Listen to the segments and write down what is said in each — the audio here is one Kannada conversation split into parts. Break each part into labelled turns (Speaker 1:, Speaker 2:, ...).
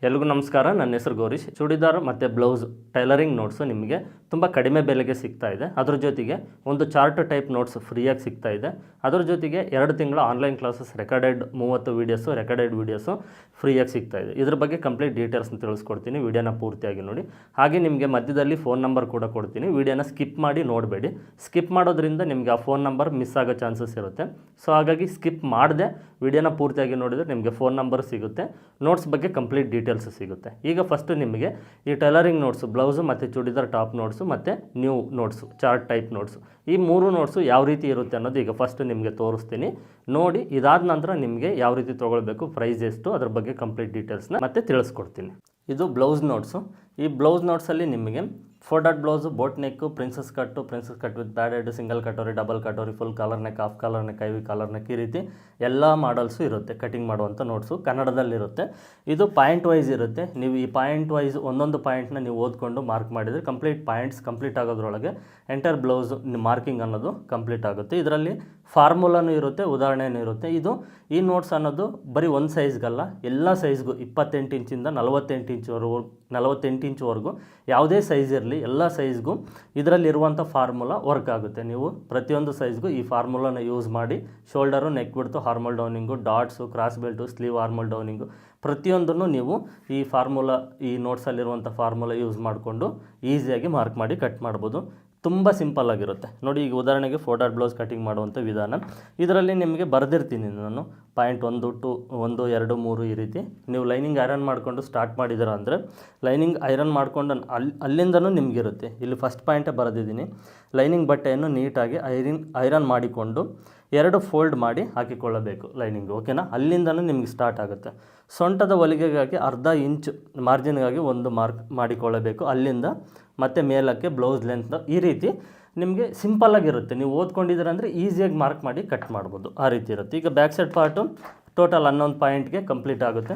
Speaker 1: ಎಲ್ರಿಗೂ ನಮಸ್ಕಾರ. ನನ್ನ ಹೆಸರು ಗೌರೀಶ್. ಚೂಡಿದಾರ್ ಮತ್ತು ಬ್ಲೌಸ್ ಟೈಲರಿಂಗ್ ನೋಟ್ಸು ನಿಮಗೆ ತುಂಬ ಕಡಿಮೆ ಬೆಲೆಗೆ ಸಿಗ್ತಾ ಇದೆ. ಅದ್ರ ಜೊತೆಗೆ ಒಂದು ಚಾರ್ಟ್ ಟೈಪ್ ನೋಟ್ಸ್ ಫ್ರೀಯಾಗಿ ಸಿಗ್ತಾ ಇದೆ. ಅದ್ರ ಜೊತೆಗೆ 2 ತಿಂಗಳ ಆನ್ಲೈನ್ ಕ್ಲಾಸಸ್ ರೆಕಾರ್ಡೆಡ್ 30 ವೀಡಿಯೋಸು ಫ್ರೀಯಾಗಿ ಸಿಗ್ತಾ ಇದೆ. ಇದ್ರ ಬಗ್ಗೆ ಕಂಪ್ಲೀಟ್ ಡೀಟೇಲ್ಸ್ನ ತಿಳಿಸ್ಕೊಡ್ತೀನಿ. ವೀಡಿಯೋನ ಪೂರ್ತಿಯಾಗಿ ನೋಡಿ. ಹಾಗೆ ನಿಮಗೆ ಮಧ್ಯದಲ್ಲಿ ಫೋನ್ ನಂಬರ್ ಕೂಡ ಕೊಡ್ತೀನಿ. ವೀಡಿಯೋನ ಸ್ಕಿಪ್ ಮಾಡಿ ನೋಡಬೇಡಿ. ಸ್ಕಿಪ್ ಮಾಡೋದ್ರಿಂದ ನಿಮಗೆ ಆ ಫೋನ್ ನಂಬರ್ ಮಿಸ್ ಆಗೋ ಚಾನ್ಸಸ್ ಇರುತ್ತೆ. ಸೊ ಹಾಗಾಗಿ ಸ್ಕಿಪ್ ಮಾಡದೆ ವೀಡಿಯೋನ ಪೂರ್ತಿಯಾಗಿ ನೋಡಿದರೆ ನಿಮಗೆ ಫೋನ್ ನಂಬರ್ ಸಿಗುತ್ತೆ, ನೋಟ್ಸ್ ಬಗ್ಗೆ ಕಂಪ್ಲೀಟ್ ಡೀಟೇಲ್ಸ್ ಸಿಗುತ್ತೆ. ಈಗ ಫಸ್ಟು ನಿಮಗೆ ಈ ಟೈಲರಿಂಗ್ ನೋಟ್ಸು, ಬ್ಲೌಸು ಮತ್ತು ಚೂಡಿದಾರ್ ಟಾಪ್ ನೋಟ್ಸು ಮತ್ತು new notes, chart type notes, ಈ 3 ನೋಟ್ಸು ಯಾವ ರೀತಿ ಇರುತ್ತೆ ಅನ್ನೋದು ಈಗ ಫಸ್ಟು ನಿಮಗೆ ತೋರಿಸ್ತೀನಿ. ನೋಡಿ, ಇದಾದ ನಂತರ ನಿಮಗೆ ಯಾವ ರೀತಿ ತೊಗೊಳ್ಬೇಕು, ಪ್ರೈಸ್ ಎಷ್ಟು, ಅದ್ರ ಬಗ್ಗೆ ಕಂಪ್ಲೀಟ್ ಡೀಟೇಲ್ಸ್ನ ಮತ್ತೆ ತಿಳಿಸ್ಕೊಡ್ತೀನಿ. ಇದು ಬ್ಲೌಸ್ ನೋಟ್ಸು. ಈ ಬ್ಲೌಸ್ ನೋಟ್ಸಲ್ಲಿ ನಿಮಗೆ 4 dot blouse, boat neck, princess cut with padded, single katori, double katori, full collar neck, half collar neck, ivy collar neck, ಈ ರೀತಿ ಎಲ್ಲ ಮಾಡಲ್ಸು ಇರುತ್ತೆ. ಕಟಿಂಗ್ ಮಾಡುವಂಥ ನೋಟ್ಸು ಕನ್ನಡದಲ್ಲಿರುತ್ತೆ. ಇದು ಪಾಯಿಂಟ್ ವೈಸ್ ಇರುತ್ತೆ. ನೀವು ಈ ಪಾಯಿಂಟ್ ವೈಸ್ ಒಂದೊಂದು ಪಾಯಿಂಟ್ನ ನೀವು ಓದ್ಕೊಂಡು ಮಾರ್ಕ್ ಮಾಡಿದರೆ ಕಂಪ್ಲೀಟ್ ಆಗೋದ್ರೊಳಗೆ ಎಂಟರ್ ಬ್ಲೌಸ್ ಮಾರ್ಕಿಂಗ್ ಅನ್ನೋದು ಕಂಪ್ಲೀಟ್ ಆಗುತ್ತೆ. ಇದರಲ್ಲಿ ಫಾರ್ಮುಲಾನು ಇರುತ್ತೆ, ಉದಾಹರಣೆನೂ ಇರುತ್ತೆ. ಈ ನೋಟ್ಸ್ ಅನ್ನೋದು ಬರೀ ಒಂದು ಸೈಜ್ಗಲ್ಲ, ಎಲ್ಲ ಸೈಜ್ಗೂ 28 ಇಂಚಿಂದ 48 ಇಂಚ್ವರೆಗೂ ಯಾವುದೇ ಸೈಜ್ ಇರಲಿ, ಎಲ್ಲ ಸೈಜ್ಗೂ ಇದರಲ್ಲಿರುವಂಥ ಫಾರ್ಮುಲಾ ವರ್ಕ್ ಆಗುತ್ತೆ. ನೀವು ಪ್ರತಿಯೊಂದು ಸೈಜ್ಗೂ ಈ ಫಾರ್ಮುಲಾನ ಯೂಸ್ ಮಾಡಿ ಶೋಲ್ಡರು, ನೆಕ್ ಬಿಡ್ತು, ಹಾರ್ಮಲ್ ಡೌನಿಂಗು, darts, cross belt, sleeve armhole ಡೌನಿಂಗು, ಪ್ರತಿಯೊಂದನ್ನು ನೀವು ಈ ಫಾರ್ಮುಲಾ, ಈ ನೋಟ್ಸಲ್ಲಿರುವಂಥ ಫಾರ್ಮುಲಾ ಯೂಸ್ ಮಾಡಿಕೊಂಡು ಈಸಿಯಾಗಿ ಮಾರ್ಕ್ ಮಾಡಿ ಕಟ್ ಮಾಡ್ಬೋದು. ತುಂಬ ಸಿಂಪಲ್ ಆಗಿರುತ್ತೆ. ನೋಡಿ, ಈಗ ಉದಾಹರಣೆಗೆ 4 ಡಾಟ್ ಬ್ಲೌಸ್ ಕಟಿಂಗ್ ಮಾಡುವಂಥ ವಿಧಾನ. ಇದರಲ್ಲಿ ನಿಮಗೆ ಬರೆದಿರ್ತೀನಿ ನಾನು ಪಾಯಿಂಟ್ 1, 2, 1, 2, 3 ಈ ರೀತಿ. ನೀವು ಲೈನಿಂಗ್ ಐರನ್ ಮಾಡಿಕೊಂಡು ಸ್ಟಾರ್ಟ್ ಮಾಡಿದ್ದೀರ ಅಂದರೆ ಲೈನಿಂಗ್ ಐರನ್ ಮಾಡಿಕೊಂಡು ಅಲ್ಲಿಂದನೂ ನಿಮಗಿರುತ್ತೆ. ಇಲ್ಲಿ ಫಸ್ಟ್ ಪಾಯಿಂಟೇ ಬರೆದಿದ್ದೀನಿ. ಲೈನಿಂಗ್ ಬಟ್ಟೆಯನ್ನು ನೀಟಾಗಿ ಐರನ್ ಮಾಡಿಕೊಂಡು 2 ಫೋಲ್ಡ್ ಮಾಡಿ ಹಾಕಿಕೊಳ್ಳಬೇಕು ಲೈನಿಂಗು, ಓಕೆನಾ? ಅಲ್ಲಿಂದನೂ ನಿಮಗೆ ಸ್ಟಾರ್ಟ್ ಆಗುತ್ತೆ. ಸೊಂಟದ ಹೊಲಿಗೆಗಾಗಿ ಅರ್ಧ ಇಂಚ್ ಮಾರ್ಜಿನ್ಗಾಗಿ ಒಂದು ಮಾರ್ಕ್ ಮಾಡಿಕೊಳ್ಳಬೇಕು. ಅಲ್ಲಿಂದ ಮತ್ತು ಮೇಲಕ್ಕೆ ಬ್ಲೌಸ್ ಲೆಂತ್ ಈ ರೀತಿ ನಿಮಗೆ ಸಿಂಪಲ್ಲಾಗಿರುತ್ತೆ. ನೀವು ಓದ್ಕೊಂಡಿದ್ದೀರ ಅಂದರೆ ಈಸಿಯಾಗಿ ಮಾರ್ಕ್ ಮಾಡಿ ಕಟ್ ಮಾಡ್ಬೋದು, ಆ ರೀತಿ ಇರುತ್ತೆ. ಈಗ ಬ್ಯಾಕ್ ಸೈಡ್ ಪಾರ್ಟು ಟೋಟಲ್ 11 ಪಾಯಿಂಟ್ಗೆ ಕಂಪ್ಲೀಟ್ ಆಗುತ್ತೆ.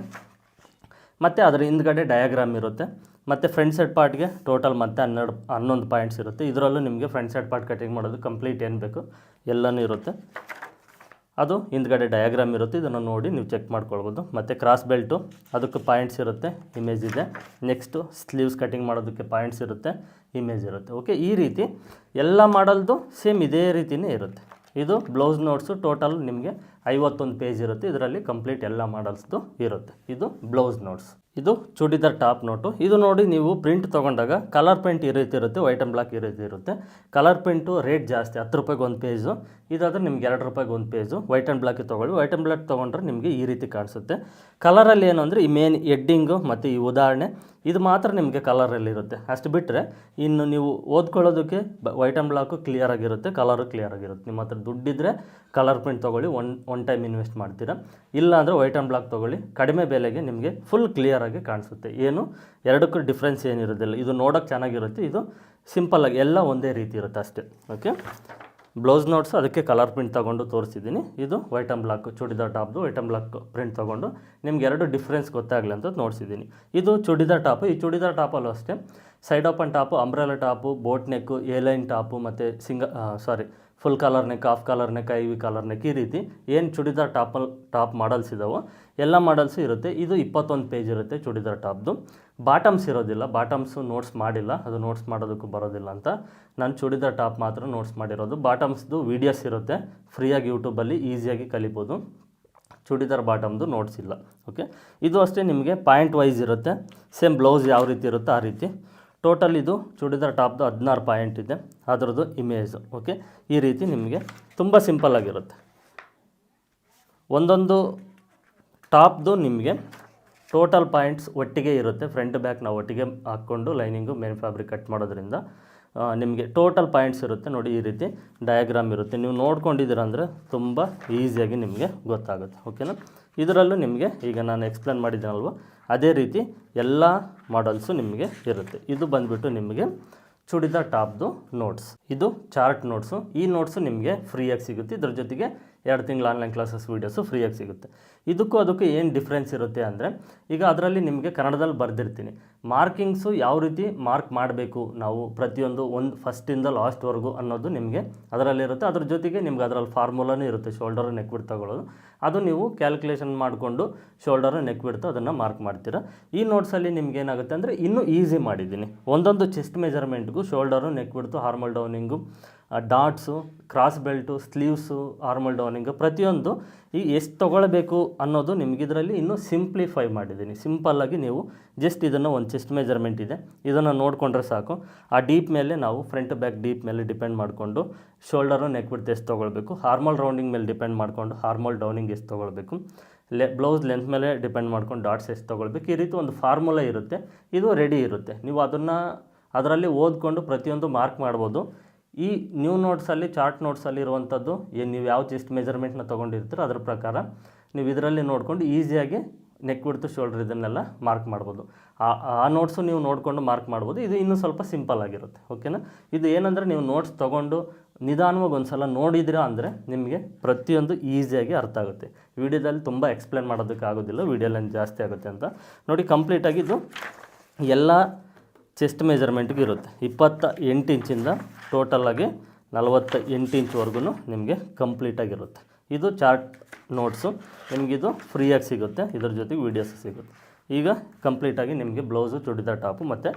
Speaker 1: ಮತ್ತು ಅದರ ಹಿಂದ್ಗಡೆ ಡಯಾಗ್ರಾಮ್ ಇರುತ್ತೆ. ಮತ್ತು ಫ್ರಂಟ್ ಸೈಡ್ ಪಾರ್ಟ್ಗೆ ಟೋಟಲ್ ಮತ್ತೆ 11 ಪಾಯಿಂಟ್ಸ್ ಇರುತ್ತೆ. ಇದರಲ್ಲೂ ನಿಮಗೆ ಫ್ರಂಟ್ ಸೈಡ್ ಪಾರ್ಟ್ ಕಟಿಂಗ್ ಮಾಡೋದು ಕಂಪ್ಲೀಟ್ ಏನು ಬೇಕು ಎಲ್ಲನೂ ಇರುತ್ತೆ. ಅದು ಹಿಂದ್ಗಡೆ ಡಯಾಗ್ರಾಮ್ ಇರುತ್ತೆ. ಇದನ್ನು ನೋಡಿ ನೀವು ಚೆಕ್ ಮಾಡ್ಕೊಳ್ಬೋದು. ಮತ್ತು ಕ್ರಾಸ್ ಬೆಲ್ಟು, ಅದಕ್ಕೆ ಪಾಯಿಂಟ್ಸ್ ಇರುತ್ತೆ, ಇಮೇಜ್ ಇದೆ. ನೆಕ್ಸ್ಟು ಸ್ಲೀವ್ಸ್ ಕಟಿಂಗ್ ಮಾಡೋದಕ್ಕೆ ಪಾಯಿಂಟ್ಸ್ ಇರುತ್ತೆ, ಇಮೇಜ್ ಇರುತ್ತೆ. ಓಕೆ, ಈ ರೀತಿ ಎಲ್ಲ ಮಾಡಲ್ದು ಸೇಮ್ ಇದೇ ರೀತಿಯೇ ಇರುತ್ತೆ. ಇದು ಬ್ಲೌಸ್ ನೋಟ್ಸು. ಟೋಟಲ್ ನಿಮಗೆ 51 ಪೇಜ್ ಇರುತ್ತೆ. ಇದರಲ್ಲಿ ಕಂಪ್ಲೀಟ್ ಎಲ್ಲ ಮಾಡಲ್ಸ್ದು ಇರುತ್ತೆ. ಇದು ಬ್ಲೌಸ್ ನೋಟ್ಸ್. ಇದು ಚೂಡಿದಾರ್ ಟಾಪ್ ನೋಟು. ಇದು ನೋಡಿ, ನೀವು ಪ್ರಿಂಟ್ ತೊಗೊಂಡಾಗ ಕಲರ್ ಪ್ರಿಂಟ್ ಈ ರೀತಿ ಇರುತ್ತೆ, ವೈಟ್ ಆ್ಯಂಡ್ ಬ್ಲಾಕ್ ಈ ರೀತಿ ಇರುತ್ತೆ. ಕಲರ್ ಪ್ರಿಂಟು ರೇಟ್ ಜಾಸ್ತಿ, 10 ರೂಪಾಯಿಗೆ ಒಂದು ಪೇಜು. ಇದಾದರೆ ನಿಮ್ಗೆ 2 ರೂಪಾಯಿಗೆ ಒಂದು ಪೇಜು. ವೈಟ್ ಆ್ಯಂಡ್ ಬ್ಲಾಕಿಗೆ ತೊಗೊಳ್ಳಿ. ವೈಟ್ ಆ್ಯಂಡ್ ಬ್ಲಾಕ್ ತೊಗೊಂಡ್ರೆ ನಿಮಗೆ ಈ ರೀತಿ ಕಾಣಿಸುತ್ತೆ. ಕಲರಲ್ಲಿ ಏನು ಅಂದರೆ ಈ ಮೇನ್ ಎಡ್ಡಿಂಗು ಮತ್ತು ಈ ಉದಾಹರಣೆ ಇದು ಮಾತ್ರ ನಿಮಗೆ ಕಲರಲ್ಲಿರುತ್ತೆ. ಅಷ್ಟು ಬಿಟ್ಟರೆ ಇನ್ನು ನೀವು ಓದ್ಕೊಳ್ಳೋದಕ್ಕೆ ವೈಟ್ ಆ್ಯಂಡ್ ಬ್ಲಾಕು ಕ್ಲಿಯರಾಗಿರುತ್ತೆ, ಕಲರು ಕ್ಲಿಯರಾಗಿರುತ್ತೆ. ನಿಮ್ಮ ಹತ್ರ ದುಡ್ಡಿದ್ದರೆ ಕಲರ್ ಪ್ರಿಂಟ್ ತೊಗೊಳ್ಳಿ, ಒನ್ ಟೈಮ್ ಇನ್ವೆಸ್ಟ್ ಮಾಡ್ತೀರಾ. ಇಲ್ಲ ಅಂದರೆ ವೈಟ್ ಆ್ಯಂಡ್ ಬ್ಲಾಕ್ ತೊಗೊಳ್ಳಿ, ಕಡಿಮೆ ಬೆಲೆಗೆ ನಿಮಗೆ ಫುಲ್ ಕ್ಲಿಯರಾಗಿ ಕಾಣಿಸುತ್ತೆ. ಏನು ಎರಡಕ್ಕೂ ಡಿಫ್ರೆನ್ಸ್ ಏನಿರೋದಿಲ್ಲ. ಇದು ನೋಡೋಕ್ಕೆ ಚೆನ್ನಾಗಿರುತ್ತೆ, ಇದು ಸಿಂಪಲ್ಲಾಗಿ ಎಲ್ಲ ಒಂದೇ ರೀತಿ ಇರುತ್ತೆ ಅಷ್ಟೇ. ಓಕೆ, ಬ್ಲೌಸ್ ನೋಟ್ಸು ಅದಕ್ಕೆ ಕಲರ್ ಪ್ರಿಂಟ್ ತೊಗೊಂಡು ತೋರಿಸಿದ್ದೀನಿ. ಇದು ವೈಟ್ ಆ್ಯಂಡ್ ಬ್ಲಾಕ್ ಚೂಡಿದಾರ್ ಟಾಪ್ದು ವೈಟ್ ಆ್ಯಂಡ್ ಬ್ಲಾಕ್ ಪ್ರಿಂಟ್ ತೊಗೊಂಡು ನಿಮ್ಗೆ 2 ಡಿಫ್ರೆನ್ಸ್ ಗೊತ್ತಾಗಲಿ ಅಂತ ನೋಡಿಸಿದ್ದೀನಿ. ಇದು ಚೂಡಿದಾರ್ ಟಾಪು. ಈ ಚೂಡಿದಾರ್ ಟಾಪಲ್ಲೂ ಅಷ್ಟೇ side open top, umbrella top, boat neck, A line top ಮತ್ತು full collar neck, half collar neck, ಐವಿ ಕಾಲರ್ ನೆಕ್, ಈ ರೀತಿ ಏನು ಚೂಡಿದಾರ್ ಟಾಪ್ ಮಾಡಲ್ಸ್ ಇದ್ದಾವೋ ಎಲ್ಲ ಮಾಡಲ್ಸು ಇರುತ್ತೆ. ಇದು 21 ಪೇಜ್ ಇರುತ್ತೆ ಚೂಡಿದಾರ್ ಟಾಪ್ದು. ಬಾಟಮ್ಸ್ ಇರೋದಿಲ್ಲ, ಬಾಟಮ್ಸು ನೋಟ್ಸ್ ಮಾಡಿಲ್ಲ, ಅದು ನೋಟ್ಸ್ ಮಾಡೋದಕ್ಕೂ ಬರೋದಿಲ್ಲ ಅಂತ ನಾನು ಚೂಡಿದಾರ್ ಟಾಪ್ ಮಾತ್ರ ನೋಟ್ಸ್ ಮಾಡಿರೋದು. ಬಾಟಮ್ಸ್ದು ವೀಡಿಯೋಸ್ ಇರುತ್ತೆ, ಫ್ರೀಯಾಗಿ ಯೂಟ್ಯೂಬಲ್ಲಿ ಈಸಿಯಾಗಿ ಕಲಿಬೋದು. ಚೂಡಿದಾರ್ ಬಾಟಮ್ದು ನೋಟ್ಸ್ ಇಲ್ಲ. ಓಕೆ, ಇದು ಅಷ್ಟೇ ನಿಮಗೆ ಪಾಯಿಂಟ್ ವೈಸ್ ಇರುತ್ತೆ. ಸೇಮ್ ಬ್ಲೌಸ್ ಯಾವ ರೀತಿ ಇರುತ್ತೋ ಆ ರೀತಿ. ಟೋಟಲ್ ಇದು ಚೂಡಿದಾರ್ ಟಾಪ್ದು 16 ಪಾಯಿಂಟ್ ಇದೆ, ಅದರದ್ದು ಇಮೇಜು. ಓಕೆ, ಈ ರೀತಿ ನಿಮಗೆ ತುಂಬ ಸಿಂಪಲ್ಲಾಗಿರುತ್ತೆ. ಒಂದೊಂದು ಟಾಪ್ದು ನಿಮಗೆ ಟೋಟಲ್ ಪಾಯಿಂಟ್ಸ್ ಒಟ್ಟಿಗೆ ಇರುತ್ತೆ. ಫ್ರಂಟ್ ಬ್ಯಾಕ್ ನಾವು ಒಟ್ಟಿಗೆ ಹಾಕ್ಕೊಂಡು ಲೈನಿಂಗು ಮೇನ್ ಫ್ಯಾಬ್ರಿಕ್ ಕಟ್ ಮಾಡೋದ್ರಿಂದ ನಿಮಗೆ ಟೋಟಲ್ ಪಾಯಿಂಟ್ಸ್ ಇರುತ್ತೆ. ನೋಡಿ, ಈ ರೀತಿ ಡಯಾಗ್ರಾಮ್ ಇರುತ್ತೆ. ನೀವು ನೋಡ್ಕೊಂಡಿದ್ದೀರ ಅಂದರೆ ತುಂಬ ಈಸಿಯಾಗಿ ನಿಮಗೆ ಗೊತ್ತಾಗುತ್ತೆ. ಓಕೆನಾ? ಇದರಲ್ಲೂ ನಿಮಗೆ ಈಗ ನಾನು ಎಕ್ಸ್ಪ್ಲೇನ್ ಮಾಡಿದ್ದೀನಲ್ವ, ಅದೇ ರೀತಿ ಎಲ್ಲ ಮಾಡಲ್ಸು ನಿಮಗೆ ಇರುತ್ತೆ. ಇದು ಬಂದುಬಿಟ್ಟು ನಿಮಗೆ ಚೂಡಿದಾರ್ ಟಾಪ್ದು ನೋಟ್ಸ್. ಇದು ಚಾರ್ಟ್ ನೋಟ್ಸು. ಈ ನೋಟ್ಸು ನಿಮಗೆ ಫ್ರೀಯಾಗಿ ಸಿಗುತ್ತೆ. ಇದ್ರ ಜೊತೆಗೆ 2 ತಿಂಗಳು ಆನ್ಲೈನ್ ಕ್ಲಾಸಸ್ ವೀಡಿಯೋಸು ಫ್ರೀಯಾಗಿ ಸಿಗುತ್ತೆ. ಅದಕ್ಕೂ ಏನು ಡಿಫ್ರೆನ್ಸ್ ಇರುತ್ತೆ ಅಂದರೆ, ಈಗ ಅದರಲ್ಲಿ ನಿಮಗೆ ಕನ್ನಡದಲ್ಲಿ ಬರೆದಿರ್ತೀನಿ ಮಾರ್ಕಿಂಗ್ಸು ಯಾವ ರೀತಿ ಮಾರ್ಕ್ ಮಾಡಬೇಕು ನಾವು ಪ್ರತಿಯೊಂದು ಫಸ್ಟಿಂದ ಲಾಸ್ಟ್ವರೆಗೂ ಅನ್ನೋದು ನಿಮಗೆ ಅದರಲ್ಲಿರುತ್ತೆ. ಅದ್ರ ಜೊತೆಗೆ ನಿಮ್ಗೆ ಅದರಲ್ಲಿ ಫಾರ್ಮುಲಾನೂ ಇರುತ್ತೆ, ಶೋಲ್ಡರು ನೆಕ್ ಬಿಡ್ತ್ ತಗೊಳ್ಳೋದು. ಅದು ನೀವು ಕ್ಯಾಲ್ಕುಲೇಷನ್ ಮಾಡಿಕೊಂಡು ಶೋಲ್ಡರು ನೆಕ್ ಬಿಡ್ತು ಅದನ್ನು ಮಾರ್ಕ್ ಮಾಡ್ತೀರಾ. ಈ ನೋಟ್ಸಲ್ಲಿ ನಿಮ್ಗೆ ಏನಾಗುತ್ತೆ ಅಂದರೆ ಇನ್ನೂ ಈಸಿ ಮಾಡಿದ್ದೀನಿ. ಒಂದೊಂದು ಚೆಸ್ಟ್ ಮೆಜರ್ಮೆಂಟ್ಗೂ ಶೋಲ್ಡರು ನೆಕ್ ಬಿಡ್ತು, ಹಾರ್ಮಲ್ ಡೌನಿಂಗು, ಡಾಟ್ಸು, ಕ್ರಾಸ್ ಬೆಲ್ಟು, ಸ್ಲೀವ್ಸು, ಆರ್ಮಲ್ ಡೌನಿಂಗು ಪ್ರತಿಯೊಂದು ಎಷ್ಟು ತೊಗೊಳ್ಬೇಕು ಅನ್ನೋದು ನಿಮ್ಗೆ ಇದರಲ್ಲಿ ಇನ್ನೂ ಸಿಂಪ್ಲಿಫೈ ಮಾಡಿದ್ದೀನಿ. ಸಿಂಪಲ್ಲಾಗಿ ನೀವು ಜಸ್ಟ್ ಇದನ್ನು ಒಂದು ಚೆಸ್ಟ್ ಮೆಜರ್ಮೆಂಟ್ ಇದೆ, ಇದನ್ನು ನೋಡಿಕೊಂಡ್ರೆ ಸಾಕು. ಆ ಡೀಪ್ ಮೇಲೆ ನಾವು ಫ್ರಂಟ್ ಬ್ಯಾಕ್ ಡೀಪ್ ಮೇಲೆ ಡಿಪೆಂಡ್ ಮಾಡಿಕೊಂಡು ಶೋಲ್ಡರು ನೆಕ್ ಬಿಡ್ತು ಎಷ್ಟು ತೊಗೊಳ್ಬೇಕು, ಹಾರ್ಮಲ್ ರೌಂಡಿಂಗ್ ಮೇಲೆ ಡಿಪೆಂಡ್ ಮಾಡಿಕೊಂಡು ಹಾರ್ಮಲ್ ಡೌನಿಂಗ್ ಎಷ್ಟು ತೊಗೊಳ್ಬೇಕು, ಬ್ಲೌಸ್ ಲೆಂತ್ ಮೇಲೆ ಡಿಪೆಂಡ್ ಮಾಡ್ಕೊಂಡು ಡಾಟ್ಸ್ ಎಷ್ಟು ತೊಗೊಳ್ಬೇಕು. ಈ ರೀತಿ ಒಂದು ಫಾರ್ಮುಲಾ ಇರುತ್ತೆ, ಇದು ರೆಡಿ ಇರುತ್ತೆ. ನೀವು ಅದರಲ್ಲಿ ಓದ್ಕೊಂಡು ಪ್ರತಿಯೊಂದು ಮಾರ್ಕ್ ಮಾಡ್ಬೋದು. ಈ ನ್ಯೂ ನೋಟ್ಸಲ್ಲಿ ಚಾರ್ಟ್ ನೋಟ್ಸಲ್ಲಿ ಇರುವಂಥದ್ದು ಏನು ನೀವು ಯಾವ ಚೆಸ್ಟ್ ಮೆಜರ್ಮೆಂಟ್ನ ತೊಗೊಂಡಿರ್ತೀರೋ ಅದ್ರ ಪ್ರಕಾರ ನೀವು ಇದರಲ್ಲಿ ನೋಡಿಕೊಂಡು ಈಸಿಯಾಗಿ ನೆಕ್ ಬಿಡ್ತು ಶೋಲ್ಡರ್ ಇದನ್ನೆಲ್ಲ ಮಾರ್ಕ್ ಮಾಡ್ಬೋದು. ಆ ನೋಟ್ಸು ನೀವು ನೋಡಿಕೊಂಡು ಮಾರ್ಕ್ ಮಾಡ್ಬೋದು. ಇದು ಇನ್ನೂ ಸ್ವಲ್ಪ ಸಿಂಪಲ್ ಆಗಿರುತ್ತೆ. ಓಕೆನಾ? ಇದು ಏನಂದರೆ ನೀವು ನೋಟ್ಸ್ ತೊಗೊಂಡು ನಿಧಾನವಾಗಿ ಒಂದು ಸಲ ನೋಡಿದಿರಾ ಅಂದರೆ ನಿಮಗೆ ಪ್ರತಿಯೊಂದು ಈಸಿಯಾಗಿ ಅರ್ಥ ಆಗುತ್ತೆ. ವಿಡಿಯೋದಲ್ಲಿ ತುಂಬ ಎಕ್ಸ್ಪ್ಲೇನ್ ಮಾಡೋದಕ್ಕೆ ಆಗೋದಿಲ್ಲ, ವಿಡಿಯೋ ಲೆಂತ್ ಜಾಸ್ತಿ ಆಗುತ್ತೆ ಅಂತ. ನೋಡಿ, ಕಂಪ್ಲೀಟಾಗಿದ್ದು ಎಲ್ಲ ಚೆಸ್ಟ್ ಮೆಜರ್ಮೆಂಟ್ಗೆ ಇರುತ್ತೆ. 28 ಇಂಚಿಂದ ಟೋಟಲಾಗಿ 48 ಇಂಚ್ವರೆಗೂ ನಿಮಗೆ ಕಂಪ್ಲೀಟಾಗಿರುತ್ತೆ. ಇದು ಚಾರ್ಟ್ ನೋಟ್ಸು, ನಿಮಗಿದು ಫ್ರೀಯಾಗಿ ಸಿಗುತ್ತೆ, ಇದ್ರ ಜೊತೆಗೆ ವೀಡಿಯೋಸು ಸಿಗುತ್ತೆ. ಈಗ ಕಂಪ್ಲೀಟಾಗಿ ನಿಮಗೆ ಬ್ಲೌಸು, ಚೂಡಿದಾರ್ ಟಾಪು ಮತ್ತು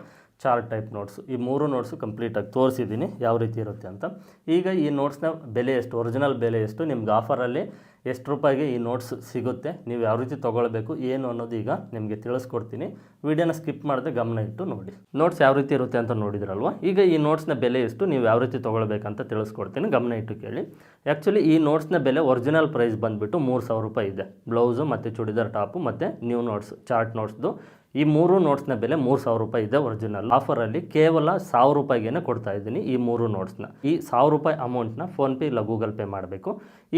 Speaker 1: ಚಾರ್ಟ್ ಟೈಪ್ ನೋಟ್ಸು ಈ 3 ನೋಟ್ಸು ಕಂಪ್ಲೀಟಾಗಿ ತೋರಿಸಿದ್ದೀನಿ ಯಾವ ರೀತಿ ಇರುತ್ತೆ ಅಂತ. ಈಗ ಈ ನೋಟ್ಸ್ನ ಬೆಲೆ ಎಷ್ಟು, ಒರಿಜಿನಲ್ ಬೆಲೆ ಎಷ್ಟು, ನಿಮ್ಗೆ ಆಫರಲ್ಲಿ ಎಷ್ಟು ರೂಪಾಯಿಗೆ ಈ ನೋಟ್ಸ್ ಸಿಗುತ್ತೆ, ನೀವು ಯಾವ ರೀತಿ ತೊಗೊಳ್ಬೇಕು ಏನು ಅನ್ನೋದು ಈಗ ನಿಮಗೆ ತಿಳಿಸ್ಕೊಡ್ತೀನಿ. ವಿಡಿಯೋನ ಸ್ಕಿಪ್ ಮಾಡದೆ ಗಮನ ಇಟ್ಟು ನೋಡಿ. ನೋಟ್ಸ್ ಯಾವ ರೀತಿ ಇರುತ್ತೆ ಅಂತ ನೋಡಿದ್ರಲ್ವ. ಈಗ ಈ ನೋಟ್ಸ್ನ ಬೆಲೆ ಎಷ್ಟು, ನೀವು ಯಾವ ರೀತಿ ತೊಗೊಳ್ಬೇಕಂತ ತಿಳಿಸ್ಕೊಡ್ತೀನಿ, ಗಮನ ಇಟ್ಟು ಕೇಳಿ. ಆ್ಯಕ್ಚುಲಿ ಈ ನೋಟ್ಸ್ನ ಬೆಲೆ ಒರಿಜಿನಲ್ ಪ್ರೈಸ್ ಬಂದುಬಿಟ್ಟು 3000 ರೂಪಾಯಿ ಇದೆ. ಬ್ಲೌಸು ಮತ್ತು ಚೂಡಿದಾರ್ ಟಾಪು ಮತ್ತು ನ್ಯೂ ನೋಟ್ಸ್ ಚಾರ್ಟ್ ನೋಟ್ಸ್ದು ಈ 3 ನೋಟ್ಸ್ನ ಬೆಲೆ 3000 ರೂಪಾಯಿ ಇದೆ ಒರಿಜಿನಲ್. ಆಫರಲ್ಲಿ ಕೇವಲ 1000 ರೂಪಾಯಿಗೆ ಕೊಡ್ತಾ ಇದ್ದೀನಿ ಈ 3 ನೋಟ್ಸ್ನ. ಈ 1000 ರೂಪಾಯಿ ಅಮೌಂಟ್ನ ಫೋನ್ಪೇ ಇಲ್ಲ ಗೂಗಲ್ ಪೇ ಮಾಡಬೇಕು.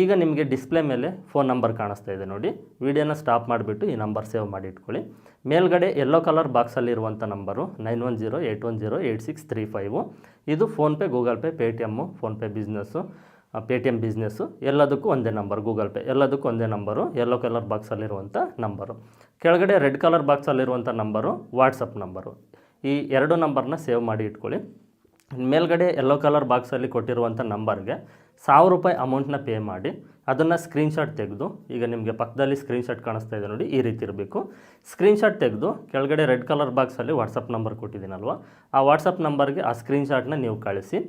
Speaker 1: ಈಗ ನಿಮಗೆ ಡಿಸ್ಪ್ಲೇ ಮೇಲೆ ಫೋನ್ ನಂಬರ್ ಕಾಣಿಸ್ತಾ ಇದೆ ನೋಡಿ, ವಿಡಿಯೋನ ಸ್ಟಾಪ್ ಮಾಡಿಬಿಟ್ಟು ಈ ನಂಬರ್ ಸೇವ್ ಮಾಡಿ ಇಟ್ಕೊಳ್ಳಿ. ಮೇಲ್ಗಡೆ ಯೆಲ್ಲೋ ಕಲರ್ ಬಾಕ್ಸಲ್ಲಿರುವಂಥ ನಂಬರು 9108108635. ಇದು PhonePe, Google Pay, Paytm, PhonePe business, Paytm business ಎಲ್ಲದಕ್ಕೂ ಒಂದೇ ನಂಬರ್, ಗೂಗಲ್ ಪೇ ಎಲ್ಲದಕ್ಕೂ ಒಂದೇ ನಂಬರು, ಯೆಲ್ಲೋ ಕಲರ್ ಬಾಕ್ಸಲ್ಲಿರುವಂಥ ನಂಬರು. ಕೆಳಗಡೆ ರೆಡ್ ಕಲರ್ ಬಾಕ್ಸಲ್ಲಿರುವಂಥ ನಂಬರು ವಾಟ್ಸಪ್ ನಂಬರು. ಈ 2 ನಂಬರ್ನ ಸೇವ್ ಮಾಡಿ ಇಟ್ಕೊಳ್ಳಿ. ಮೇಲ್ಗಡೆ ಯೆಲ್ಲೋ ಕಲರ್ ಬಾಕ್ಸಲ್ಲಿ ಕೊಟ್ಟಿರುವಂಥ ನಂಬರ್ಗೆ 1000 ರೂಪಾಯಿ ಅಮೌಂಟ್ನ ಪೇ ಮಾಡಿ ಅದನ್ನು ಸ್ಕ್ರೀನ್ಶಾಟ್ ತೆಗೆದು, ಈಗ ನಿಮಗೆ ಪಕ್ಕದಲ್ಲಿ ಸ್ಕ್ರೀನ್ಶಾಟ್ ಕಾಣಿಸ್ತಾ ಇದೆ ನೋಡಿ, ಈ ರೀತಿ ಇರಬೇಕು. ಸ್ಕ್ರೀನ್ಶಾಟ್ ತೆಗೆದು ಕೆಳಗಡೆ ರೆಡ್ ಕಲರ್ ಬಾಕ್ಸಲ್ಲಿ ವಾಟ್ಸಪ್ ನಂಬರ್ ಕೊಟ್ಟಿದ್ದೀನಲ್ವ, ಆ ವಾಟ್ಸಪ್ ನಂಬರ್ಗೆ ಆ ಸ್ಕ್ರೀನ್ಶಾಟ್ನ ನೀವು ಕಳಿಸಿ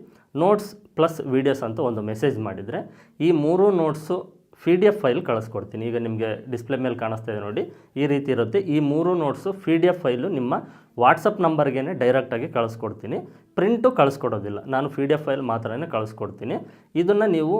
Speaker 1: ನೋಟ್ಸ್ ಪ್ಲಸ್ ವೀಡಿಯೋಸ್ ಅಂತ ಒಂದು ಮೆಸೇಜ್ ಮಾಡಿದರೆ ಈ 3 ನೋಟ್ಸು PDF ಫೈಲ್ ಕಳಿಸ್ಕೊಡ್ತೀನಿ. ಈಗ ನಿಮಗೆ ಡಿಸ್ಪ್ಲೇ ಮೇಲೆ ಕಾಣಿಸ್ತಾ ಇದೆ ನೋಡಿ, ಈ ರೀತಿ ಇರುತ್ತೆ. ಈ 3 ನೋಟ್ಸು PDF ಫೈಲು ನಿಮ್ಮ ವಾಟ್ಸಪ್ ನಂಬರ್ಗೇ ಡೈರೆಕ್ಟಾಗಿ ಕಳಿಸ್ಕೊಡ್ತೀನಿ. ಪ್ರಿಂಟು ಕಳಿಸ್ಕೊಡೋದಿಲ್ಲ, ನಾನು PDF ಫೈಲ್ ಮಾತ್ರನೇ ಕಳಿಸ್ಕೊಡ್ತೀನಿ. ಇದನ್ನು ನೀವು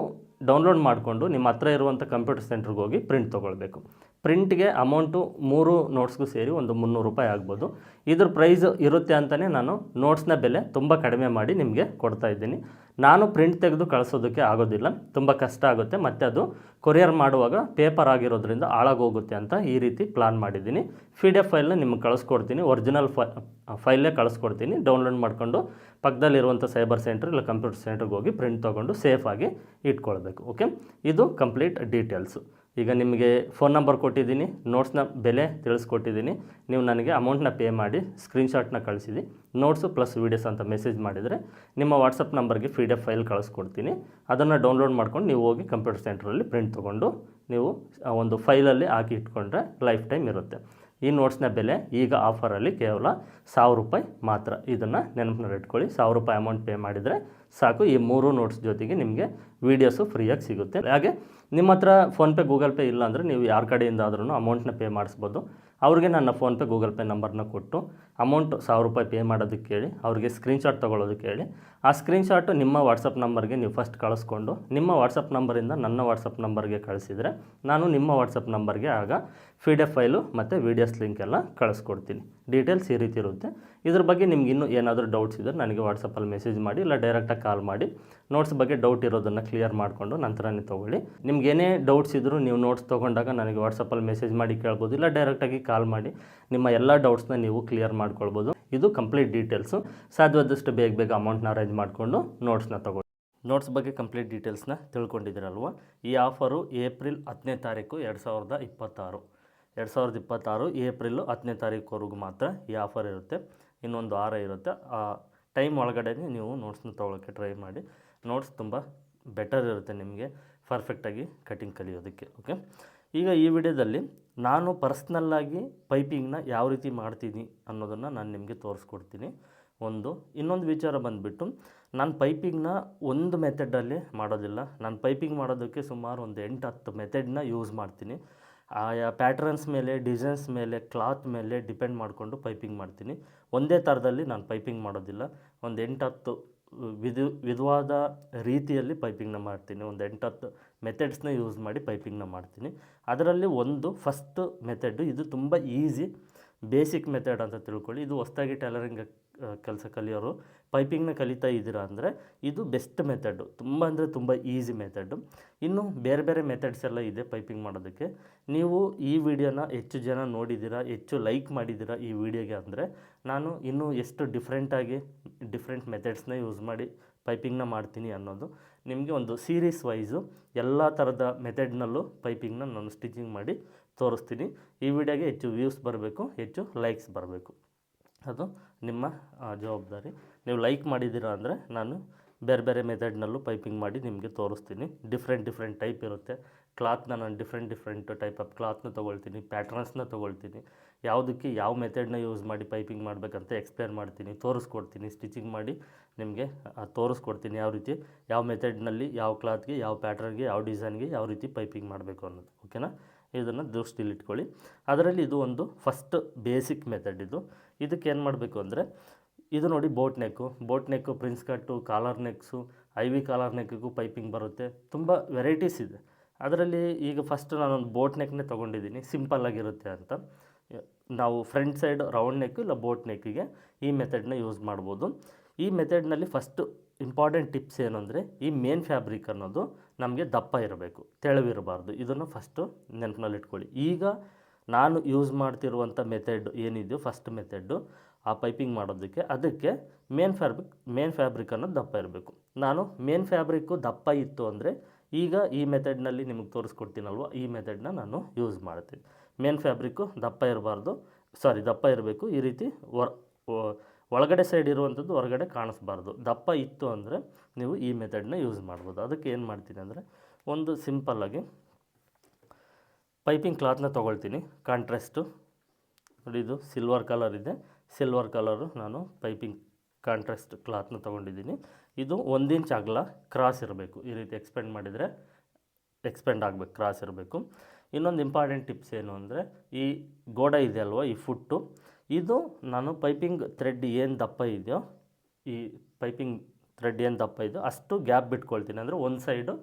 Speaker 1: ಡೌನ್ಲೋಡ್ ಮಾಡಿಕೊಂಡು ನಿಮ್ಮ ಹತ್ರ ಇರುವಂಥ ಕಂಪ್ಯೂಟರ್ ಸೆಂಟ್ರಿಗೆ ಹೋಗಿ ಪ್ರಿಂಟ್ ತೊಗೊಳ್ಬೇಕು. ಪ್ರಿಂಟ್ಗೆ ಅಮೌಂಟು 3 ನೋಟ್ಸ್ಗೂ ಸೇರಿ ಒಂದು 300 ರೂಪಾಯಿ ಆಗ್ಬೋದು. ಇದ್ರ ಪ್ರೈಸ್ ಇರುತ್ತೆ ಅಂತಲೇ ನಾನು ನೋಟ್ಸ್ನ ಬೆಲೆ ತುಂಬ ಕಡಿಮೆ ಮಾಡಿ ನಿಮಗೆ ಕೊಡ್ತಾ ಇದ್ದೀನಿ. ನಾನು ಪ್ರಿಂಟ್ ತೆಗೆದು ಕಳಿಸೋದಕ್ಕೆ ಆಗೋದಿಲ್ಲ, ತುಂಬ ಕಷ್ಟ ಆಗುತ್ತೆ, ಮತ್ತು ಅದು ಕೊರಿಯರ್ ಮಾಡುವಾಗ ಪೇಪರ್ ಆಗಿರೋದ್ರಿಂದ ಹಾಳಾಗೋಗುತ್ತೆ ಅಂತ ಈ ರೀತಿ ಪ್ಲಾನ್ ಮಾಡಿದ್ದೀನಿ. PDF ಫೈಲ್ನ ನಿಮಗೆ ಕಳಿಸ್ಕೊಡ್ತೀನಿ, ಒರಿಜಿನಲ್ ಫೈಲೇ ಕಳಿಸ್ಕೊಡ್ತೀನಿ. ಡೌನ್ಲೋಡ್ ಮಾಡಿಕೊಂಡು ಪಕ್ಕದಲ್ಲಿರುವಂಥ ಸೈಬರ್ ಸೆಂಟರ್ ಇಲ್ಲ ಕಂಪ್ಯೂಟರ್ ಸೆಂಟ್ರಿಗೆ ಹೋಗಿ ಪ್ರಿಂಟ್ ತೊಗೊಂಡು ಸೇಫಾಗಿ ಇಟ್ಕೊಳ್ಬೇಕು. ಓಕೆ, ಇದು ಕಂಪ್ಲೀಟ್ ಡೀಟೇಲ್ಸು. ಈಗ ನಿಮಗೆ ಫೋನ್ ನಂಬರ್ ಕೊಟ್ಟಿದ್ದೀನಿ, ನೋಟ್ಸ್ನ ಬೆಲೆ ತಿಳಿಸ್ಕೊಟ್ಟಿದ್ದೀನಿ. ನೀವು ನನಗೆ ಅಮೌಂಟ್ನ ಪೇ ಮಾಡಿ ಸ್ಕ್ರೀನ್ಶಾಟ್ನ ಕಳಿಸಿದಿ, ನೋಟ್ಸು ಪ್ಲಸ್ ವೀಡಿಯೋಸ್ ಅಂತ ಮೆಸೇಜ್ ಮಾಡಿದರೆ ನಿಮ್ಮ ವಾಟ್ಸಪ್ ನಂಬರ್ಗೆ PDF ಫೈಲ್ ಕಳಿಸ್ಕೊಡ್ತೀನಿ. ಅದನ್ನು ಡೌನ್ಲೋಡ್ ಮಾಡ್ಕೊಂಡು ನೀವು ಹೋಗಿ ಕಂಪ್ಯೂಟರ್ ಸೆಂಟ್ರಲ್ಲಿ ಪ್ರಿಂಟ್ ತೊಗೊಂಡು ನೀವು ಒಂದು ಫೈಲಲ್ಲಿ ಹಾಕಿ ಇಟ್ಕೊಂಡ್ರೆ ಲೈಫ್ ಟೈಮ್ ಇರುತ್ತೆ. ಈ ನೋಟ್ಸ್ನ ಬೆಲೆ ಈಗ ಆಫರಲ್ಲಿ ಕೇವಲ 1000 ರೂಪಾಯಿ ಮಾತ್ರ. ಇದನ್ನು ನೆನಪಿನಲ್ಲಿ ಇಟ್ಕೊಳ್ಳಿ. 1000 ರೂಪಾಯಿ ಅಮೌಂಟ್ ಪೇ ಮಾಡಿದರೆ ಸಾಕು, ಈ 3 ನೋಟ್ಸ್ ಜೊತೆಗೆ ನಿಮಗೆ ವೀಡಿಯೋಸು ಫ್ರೀಯಾಗಿ ಸಿಗುತ್ತೆ. ಹಾಗೆ ನಿಮ್ಮ ಹತ್ರ ಫೋನ್ಪೇ ಗೂಗಲ್ ಪೇ ಇಲ್ಲ ಅಂದರೆ ನೀವು ಯಾರ ಕಡೆಯಿಂದ ಆದ್ರೂ ಅಮೌಂಟ್ನ ಪೇ ಮಾಡಿಸ್ಬೋದು. ಅವ್ರಿಗೆ ನನ್ನ ಫೋನ್ಪೇ ಗೂಗಲ್ ಪೇ ನಂಬರ್ನ ಕೊಟ್ಟು ಅಮೌಂಟ್ 1000 ರೂಪಾಯಿ ಪೇ ಮಾಡೋದಕ್ಕೆ ಹೇಳಿ, ಅವ್ರಿಗೆ ಸ್ಕ್ರೀನ್ಶಾಟ್ ತೊಗೊಳ್ಳೋದಕ್ಕೆ ಹೇಳಿ. ಆ ಸ್ಕ್ರೀನ್ಶಾಟು ನಿಮ್ಮ ವಾಟ್ಸಪ್ ನಂಬರ್ಗೆ ನೀವು ಫಸ್ಟ್ ಕಳಿಸ್ಕೊಂಡು ನಿಮ್ಮ ವಾಟ್ಸಪ್ ನಂಬರಿಂದ ನನ್ನ ವಾಟ್ಸಪ್ ನಂಬರ್ಗೆ ಕಳಿಸಿದರೆ ನಾನು ನಿಮ್ಮ ವಾಟ್ಸಪ್ ನಂಬರ್ಗೆ ಆಗ PDF ಫೈಲು ಮತ್ತು ವೀಡಿಯೋಸ್ ಲಿಂಕ್ ಎಲ್ಲ ಕಳಿಸ್ಕೊಡ್ತೀನಿ. ಡೀಟೇಲ್ಸ್ ಈ ರೀತಿ ಇರುತ್ತೆ. ಇದ್ರ ಬಗ್ಗೆ ನಿಮ್ಗೆ ಇನ್ನೂ ಏನಾದರೂ ಡೌಟ್ಸ್ ಇದ್ದರೆ ನನಗೆ ವಾಟ್ಸಪ್ಪಲ್ಲಿ ಮೆಸೇಜ್ ಮಾಡಿ ಇಲ್ಲ ಡೈರೆಕ್ಟಾಗಿ ಕಾಲ್ ಮಾಡಿ ನೋಟ್ಸ್ ಬಗ್ಗೆ ಡೌಟ್ ಇರೋದನ್ನು ಕ್ಲಿಯರ್ ಮಾಡಿಕೊಂಡು ನಂತರನೇ ತೊಗೊಳ್ಳಿ. ನಿಮ್ಗೆ ಏನೇ ಡೌಟ್ಸ್ ಇದ್ದರೂ ನೀವು ನೋಟ್ಸ್ ತೊಗೊಂಡಾಗ ನನಗೆ ವಾಟ್ಸಪ್ಪಲ್ಲಿ ಮೆಸೇಜ್ ಮಾಡಿ ಕೇಳ್ಬೋದು, ಇಲ್ಲ ಡೈರೆಕ್ಟಾಗಿ ಕಾಲ್ ಮಾಡಿ ನಿಮ್ಮ ಎಲ್ಲ ಡೌಟ್ಸ್ನ ನೀವು ಕ್ಲಿಯರ್ ಮಾಡ್ಕೊಳ್ಬೋದು. ಇದು ಕಂಪ್ಲೀಟ್ ಡೀಟೇಲ್ಸು. ಸಾಧ್ಯವಾದಷ್ಟು ಬೇಗ ಅಮೌಂಟ್ನ ಅರೇಂಜ್ ಮಾಡಿಕೊಂಡು ನೋಟ್ಸ್ನ ತೊಗೊಳ್ಳಿ. ನೋಟ್ಸ್ ಬಗ್ಗೆ ಕಂಪ್ಲೀಟ್ ಡೀಟೇಲ್ಸ್ನ ತಿಳ್ಕೊಂಡಿದ್ದೀರಲ್ವ. ಈ ಆಫರು ಏಪ್ರಿಲ್ 10ನೇ ತಾರೀಕು 2026 ಏಪ್ರಿಲ್ 10ನೇ ತಾರೀಕುವರೆಗೂ ಮಾತ್ರ ಈ ಆಫರ್ ಇರುತ್ತೆ. ಇನ್ನೊಂದು ವಾರ ಇರುತ್ತೆ. ಆ ಟೈಮ್ ಒಳಗಡೆ ನೀವು ನೋಟ್ಸ್ನ ತೊಗೊಳಕ್ಕೆ ಟ್ರೈ ಮಾಡಿ. ನೋಟ್ಸ್ ತುಂಬ ಬೆಟರ್ ಇರುತ್ತೆ ನಿಮಗೆ ಪರ್ಫೆಕ್ಟಾಗಿ ಕಟಿಂಗ್ ಕಲಿಯೋದಕ್ಕೆ. ಓಕೆ, ಈಗ ಈ ವಿಡಿಯೋದಲ್ಲಿ ನಾನು ಪರ್ಸ್ನಲ್ಲಾಗಿ ಪೈಪಿಂಗ್ನ ಯಾವ ರೀತಿ ಮಾಡ್ತೀನಿ ಅನ್ನೋದನ್ನು ನಾನು ನಿಮಗೆ ತೋರಿಸ್ಕೊಡ್ತೀನಿ. ಇನ್ನೊಂದು ವಿಚಾರ ಬಂದುಬಿಟ್ಟು, ನಾನು ಪೈಪಿಂಗ್ನ ಒಂದು ಮೆಥಡಲ್ಲಿ ಮಾಡೋದಿಲ್ಲ. ನಾನು ಪೈಪಿಂಗ್ ಮಾಡೋದಕ್ಕೆ ಸುಮಾರು ಒಂದು 8-10 ಮೆಥಡ್ನ ಯೂಸ್ ಮಾಡ್ತೀನಿ. ಆಯಾ ಪ್ಯಾಟ್ರನ್ಸ್ ಮೇಲೆ, ಡಿಸೈನ್ಸ್ ಮೇಲೆ, ಕ್ಲಾತ್ ಮೇಲೆ ಡಿಪೆಂಡ್ ಮಾಡಿಕೊಂಡು ಪೈಪಿಂಗ್ ಮಾಡ್ತೀನಿ. ಒಂದೇ ಥರದಲ್ಲಿ ನಾನು ಪೈಪಿಂಗ್ ಮಾಡೋದಿಲ್ಲ. ಒಂದು 8-10 ವಿಧವಾದ ರೀತಿಯಲ್ಲಿ ಪೈಪಿಂಗ್ನ ಮಾಡ್ತೀನಿ. ಒಂದು 8-10 ಮೆಥಡ್ಸ್ನ ಯೂಸ್ ಮಾಡಿ ಪೈಪಿಂಗ್ನ ಮಾಡ್ತೀನಿ. ಅದರಲ್ಲಿ ಫಸ್ಟ್ ಮೆಥಡು, ಇದು ತುಂಬ ಈಸಿ ಬೇಸಿಕ್ ಮೆಥಡ್ ಅಂತ ತಿಳ್ಕೊಳ್ಳಿ. ಇದು ಹೊಸದಾಗಿ ಟೈಲರಿಂಗ್ ಕೆಲಸ ಕಲಿಯೋರು ಪೈಪಿಂಗ್ನ ಕಲಿತಾ ಇದ್ದೀರಾ ಅಂದರೆ ಇದು ಬೆಸ್ಟ್ ಮೆಥಡು. ತುಂಬ ಈಸಿ ಮೆಥಡು. ಇನ್ನು ಬೇರೆ ಬೇರೆ ಮೆಥಡ್ಸ್ ಎಲ್ಲ ಇದೆ ಪೈಪಿಂಗ್ ಮಾಡೋದಕ್ಕೆ. ನೀವು ಈ ವಿಡಿಯೋನ ಹೆಚ್ಚು ಜನ ನೋಡಿದ್ದೀರಾ, ಹೆಚ್ಚು ಲೈಕ್ ಮಾಡಿದ್ದೀರಾ ಈ ವಿಡಿಯೋಗೆ ಅಂದರೆ ನಾನು ಇನ್ನೂ ಎಷ್ಟು ಡಿಫ್ರೆಂಟ್ ಮೆಥಡ್ಸ್ನ ಯೂಸ್ ಮಾಡಿ ಪೈಪಿಂಗ್ನ ಮಾಡ್ತೀನಿ ಅನ್ನೋದು ನಿಮಗೆ ಒಂದು ಸೀರೀಸ್ ವೈಸು ಎಲ್ಲ ಥರದ ಮೆಥಡ್ನಲ್ಲೂ ಪೈಪಿಂಗ್ನ ನಾನು ಸ್ಟಿಚಿಂಗ್ ಮಾಡಿ ತೋರಿಸ್ತೀನಿ. ಈ ವಿಡಿಯೋಗೆ ಹೆಚ್ಚು ವ್ಯೂಸ್ ಬರಬೇಕು, ಹೆಚ್ಚು ಲೈಕ್ಸ್ ಬರಬೇಕು. ಅದು ನಿಮ್ಮ ಜವಾಬ್ದಾರಿ. ನೀವು ಲೈಕ್ ಮಾಡಿದ್ದೀರಾ ಅಂದರೆ ನಾನು ಬೇರೆ ಬೇರೆ ಮೆಥಡ್ನಲ್ಲೂ ಪೈಪಿಂಗ್ ಮಾಡಿ ನಿಮಗೆ ತೋರಿಸ್ತೀನಿ. ಡಿಫ್ರೆಂಟ್ ಟೈಪ್ ಇರುತ್ತೆ. ಕ್ಲಾತ್ನ ನಾನು ಡಿಫ್ರೆಂಟ್ ಟೈಪ್ ಆಫ್ ಕ್ಲಾತ್ನ ತೊಗೊಳ್ತೀನಿ, ಪ್ಯಾಟ್ರನ್ಸ್ನ ತೊಗೊಳ್ತೀನಿ. ಯಾವುದಕ್ಕೆ ಯಾವ ಮೆಥಡ್ನ ಯೂಸ್ ಮಾಡಿ ಪೈಪಿಂಗ್ ಮಾಡಬೇಕಂತ ಎಕ್ಸ್ಪ್ಲೇನ್ ಮಾಡ್ತೀನಿ, ತೋರಿಸ್ಕೊಡ್ತೀನಿ. ಸ್ಟಿಚಿಂಗ್ ಮಾಡಿ ನಿಮಗೆ ತೋರಿಸ್ಕೊಡ್ತೀನಿ ಯಾವ ರೀತಿ, ಯಾವ ಮೆಥಡ್ನಲ್ಲಿ, ಯಾವ ಕ್ಲಾತ್ಗೆ, ಯಾವ ಪ್ಯಾಟ್ರನ್ಗೆ, ಯಾವ ಡಿಸೈನ್ಗೆ ಯಾವ ರೀತಿ ಪೈಪಿಂಗ್ ಮಾಡಬೇಕು ಅನ್ನೋದು. ಓಕೆನಾ? ಇದನ್ನು ದೃಷ್ಟಿಲಿಟ್ಕೊಳ್ಳಿ. ಅದರಲ್ಲಿ ಇದು ಒಂದು ಫಸ್ಟ್ ಬೇಸಿಕ್ ಮೆಥಡ್. ಇದಕ್ಕೆ ಏನು ಮಾಡಬೇಕು ಅಂದರೆ, ಇದು ನೋಡಿ ಬೋಟ್ ನೆಕ್ಕು, ಪ್ರಿನ್ಸ್ ಕಟ್ಟು, ಕಾಲರ್ ನೆಕ್ಸು, ಐವಿ ಕಾಲರ್ ನೆಕ್ಕಿಗೂ ಪೈಪಿಂಗ್ ಬರುತ್ತೆ. ತುಂಬ ವೆರೈಟೀಸ್ ಇದೆ. ಅದರಲ್ಲಿ ಈಗ ಫಸ್ಟ್ ನಾನೊಂದು ಬೋಟ್ ನೆಕ್ನೇ ತೊಗೊಂಡಿದ್ದೀನಿ, ಸಿಂಪಲ್ಲಾಗಿರುತ್ತೆ ಅಂತ. ನಾವು ಫ್ರಂಟ್ ಸೈಡ್ ರೌಂಡ್ ನೆಕ್ ಇಲ್ಲ ಬೋಟ್ ನೆಕ್ಕಿಗೆ ಈ ಮೆಥಡ್ನ ಯೂಸ್ ಮಾಡ್ಬೋದು. ಈ ಮೆಥಡ್ನಲ್ಲಿ ಫಸ್ಟು ಇಂಪಾರ್ಟೆಂಟ್ ಟಿಪ್ಸ್ ಏನು ಅಂದರೆ, ಈ ಮೇನ್ ಫ್ಯಾಬ್ರಿಕ್ ಅನ್ನೋದು ನಮಗೆ ದಪ್ಪ ಇರಬೇಕು, ತೆಳುವಿರಬಾರ್ದು. ಇದನ್ನು ಫಸ್ಟು ನೆನಪಿನಲ್ಲಿಟ್ಕೊಳ್ಳಿ. ಈಗ ನಾನು ಯೂಸ್ ಮಾಡ್ತಿರುವಂಥ ಮೆಥಡ್ ಏನಿದೆಯೋ ಫಸ್ಟ್ ಮೆಥಡ್ಡು, ಆ ಪೈಪಿಂಗ್ ಮಾಡೋದಕ್ಕೆ ಅದಕ್ಕೆ ಮೇನ್ ಫ್ಯಾಬ್ರಿಕ್ ಅನ್ನೋದು ದಪ್ಪ ಇರಬೇಕು. ನಾನು ಮೇನ್ ಫ್ಯಾಬ್ರಿಕ್ಕು ದಪ್ಪ ಇತ್ತು ಅಂದರೆ ಈಗ ಈ ಮೆಥಡ್ನಲ್ಲಿ ನಿಮಗೆ ತೋರಿಸ್ಕೊಡ್ತೀನಲ್ವ, ಈ ಮೆಥಡ್ನ ನಾನು ಯೂಸ್ ಮಾಡ್ತೀನಿ. ಮೇನ್ ಫ್ಯಾಬ್ರಿಕ್ಕು ದಪ್ಪ ಇರಬೇಕು. ಈ ರೀತಿ ಒಳಗಡೆ ಸೈಡ್ ಇರುವಂಥದ್ದು ಹೊರಗಡೆ ಕಾಣಿಸ್ಬಾರ್ದು. ದಪ್ಪ ಇತ್ತು ಅಂದರೆ ನೀವು ಈ ಮೆಥಡ್ನ ಯೂಸ್ ಮಾಡ್ಬೋದು. ಅದಕ್ಕೆ ಏನು ಮಾಡ್ತೀನಿ ಅಂದರೆ, ಒಂದು ಸಿಂಪಲ್ಲಾಗಿ ಪೈಪಿಂಗ್ ಕ್ಲಾತ್ನ ತೊಗೊಳ್ತೀನಿ. ಕಾಂಟ್ರಾಸ್ಟು ನೋಡಿ, ಇದು ಸಿಲ್ವರ್ ಕಲರ್ ಇದೆ. ಸಿಲ್ವರ್ ಕಲರು ನಾನು ಪೈಪಿಂಗ್ ಕಾಂಟ್ರಾಸ್ಟ್ ಕ್ಲಾತ್ನ ತೊಗೊಂಡಿದ್ದೀನಿ. ಇದು 1 ಇಂಚ್ ಅಗಲ ಕ್ರಾಸ್ ಇರಬೇಕು. ಈ ರೀತಿ ಎಕ್ಸ್ಪೆಂಡ್ ಆಗಬೇಕು, ಕ್ರಾಸ್ ಇರಬೇಕು. ಇನ್ನೊಂದು ಇಂಪಾರ್ಟೆಂಟ್ ಟಿಪ್ಸ್ ಏನು ಅಂದರೆ, ಈ ಗೋಡೆ ಇದೆ ಅಲ್ವ, ಈ ಫುಟ್ಟು, ಇದು ನಾನು ಪೈಪಿಂಗ್ ಥ್ರೆಡ್ ಏನು ದಪ್ಪ ಇದೆಯೋ ಅಷ್ಟು ಗ್ಯಾಪ್ ಬಿಟ್ಕೊಳ್ತೀನಿ. ಅಂದರೆ ಒಂದು ಸೈಡು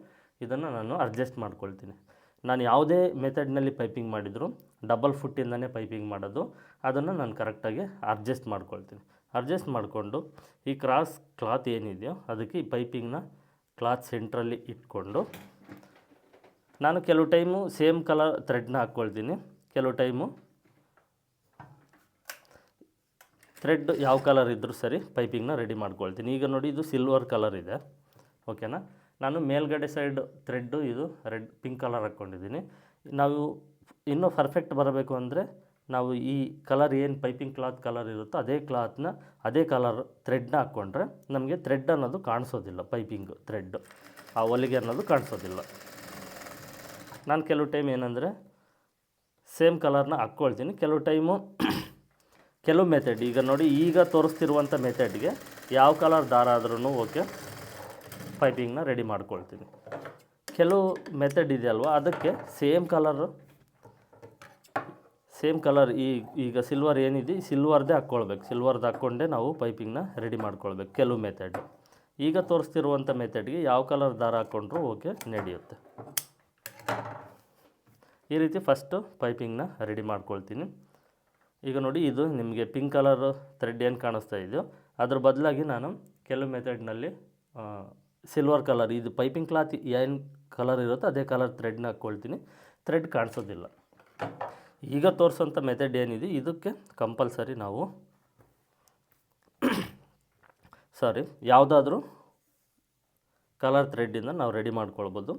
Speaker 1: ಇದನ್ನು ನಾನು ಅಡ್ಜಸ್ಟ್ ಮಾಡ್ಕೊಳ್ತೀನಿ. ನಾನು ಯಾವುದೇ ಮೆಥಡ್ನಲ್ಲಿ ಪೈಪಿಂಗ್ ಮಾಡಿದರೂ ಡಬಲ್ ಫುಟ್ಟಿಂದನೇ ಪೈಪಿಂಗ್ ಮಾಡೋದು. ಅದನ್ನು ನಾನು ಕರೆಕ್ಟಾಗಿ ಅಡ್ಜಸ್ಟ್ ಮಾಡ್ಕೊಳ್ತೀನಿ. ಅಡ್ಜಸ್ಟ್ ಮಾಡಿಕೊಂಡು ಈ ಕ್ಲಾತ್ ಏನಿದೆಯೋ ಅದಕ್ಕೆ ಈ ಪೈಪಿಂಗ್ನ ಕ್ಲಾತ್ ಸೆಂಟ್ರಲ್ಲಿ ಇಟ್ಕೊಂಡು ನಾನು ಕೆಲವು ಟೈಮು ಸೇಮ್ ಕಲರ್ ಥ್ರೆಡ್ನ ಹಾಕ್ಕೊಳ್ತೀನಿ, ಕೆಲವು ಟೈಮು ಥ್ರೆಡ್ ಯಾವ ಕಲರ್ ಇದ್ದರೂ ಸರಿ ಪೈಪಿಂಗ್ನ ರೆಡಿ ಮಾಡ್ಕೊಳ್ತೀನಿ. ಈಗ ನೋಡಿ, ಇದು ಸಿಲ್ವರ್ ಕಲರ್ ಇದೆ. ಓಕೆನಾ? ನಾನು ಮೇಲ್ಗಡೆ ಸೈಡ್ ಥ್ರೆಡ್ಡು ಇದು ಪಿಂಕ್ ಕಲರ್ ಹಾಕ್ಕೊಂಡಿದ್ದೀನಿ. ನಾವು ಇನ್ನೂ ಪರ್ಫೆಕ್ಟ್ ಬರಬೇಕು ಅಂದರೆ ನಾವು ಈ ಕಲರ್ ಏನು ಪೈಪಿಂಗ್ ಕ್ಲಾತ್ ಕಲರ್ ಇರುತ್ತೋ ಅದೇ ಕಲರ್ ಥ್ರೆಡ್ನ ಹಾಕ್ಕೊಂಡ್ರೆ ನಮಗೆ ಥ್ರೆಡ್ ಅನ್ನೋದು ಕಾಣಿಸೋದಿಲ್ಲ. ಪೈಪಿಂಗ್ ಥ್ರೆಡ್ ಆ ಹೊಲಿಗೆ ಅನ್ನೋದು ಕಾಣಿಸೋದಿಲ್ಲ. ನಾನು ಕೆಲವು ಟೈಮ್ ಏನಂದರೆ ಸೇಮ್ ಕಲರ್ನ ಹಾಕ್ಕೊಳ್ತೀನಿ. ಕೆಲವು ಮೆಥಡ್, ಈಗ ನೋಡಿ, ಈಗ ತೋರಿಸ್ತಿರುವಂಥ ಮೆಥಡ್ಗೆ ಯಾವ ಕಲರ್ ದಾರ ಆದ್ರೂ ಓಕೆ, ಪೈಪಿಂಗ್ನ ರೆಡಿ ಮಾಡ್ಕೊಳ್ತೀನಿ. ಕೆಲವು ಮೆಥಡ್ ಇದೆಯಲ್ವ, ಅದಕ್ಕೆ ಸೇಮ್ ಕಲರ್ ಈಗ ಸಿಲ್ವರ್ ಏನಿದೆ ಸಿಲ್ವರ್ದೇ ಹಾಕ್ಕೊಳ್ಬೇಕು. ಸಿಲ್ವರ್ದು ಹಾಕ್ಕೊಂಡೇ ನಾವು ಪೈಪಿಂಗ್ನ ರೆಡಿ ಮಾಡ್ಕೊಳ್ಬೇಕು. ಕೆಲವು ಮೆಥಡ್, ಈಗ ತೋರಿಸ್ತಿರುವಂಥ ಮೆಥಡ್ಗೆ ಯಾವ ಕಲರ್ ದಾರ ಹಾಕ್ಕೊಂಡ್ರೂ ಓಕೆ ನಡೆಯುತ್ತೆ. ಈ ರೀತಿ ಫಸ್ಟು ಪೈಪಿಂಗ್ನ ರೆಡಿ ಮಾಡ್ಕೊಳ್ತೀನಿ. ಈಗ ನೋಡಿ, ಇದು ನಿಮಗೆ ಪಿಂಕ್ ಕಲರ್ ಥ್ರೆಡ್ ಏನು ಕಾಣಿಸ್ತಾ ಇದೆಯೋ ಅದ್ರ ಬದಲಾಗಿ ನಾನು ಕೆಲವು ಮೆಥಡ್ನಲ್ಲಿ ಸಿಲ್ವರ್ ಕಲರ್, ಇದು ಪೈಪಿಂಗ್ ಕ್ಲಾತ್ ಏನು ಕಲರ್ ಇರುತ್ತೋ ಅದೇ ಕಲರ್ ಥ್ರೆಡ್ನ ಹಾಕ್ಕೊಳ್ತೀನಿ. ಥ್ರೆಡ್ ಕಾಣಿಸೋದಿಲ್ಲ. ಈಗ ತೋರಿಸೋಂಥ ಮೆಥಡ್ ಏನಿದೆ ಇದಕ್ಕೆ ಕಂಪಲ್ಸರಿ ನಾವು ಯಾವುದಾದ್ರೂ ಕಲರ್ ಥ್ರೆಡ್ಡಿಂದ ನಾವು ರೆಡಿ ಮಾಡ್ಕೊಳ್ಬೋದು.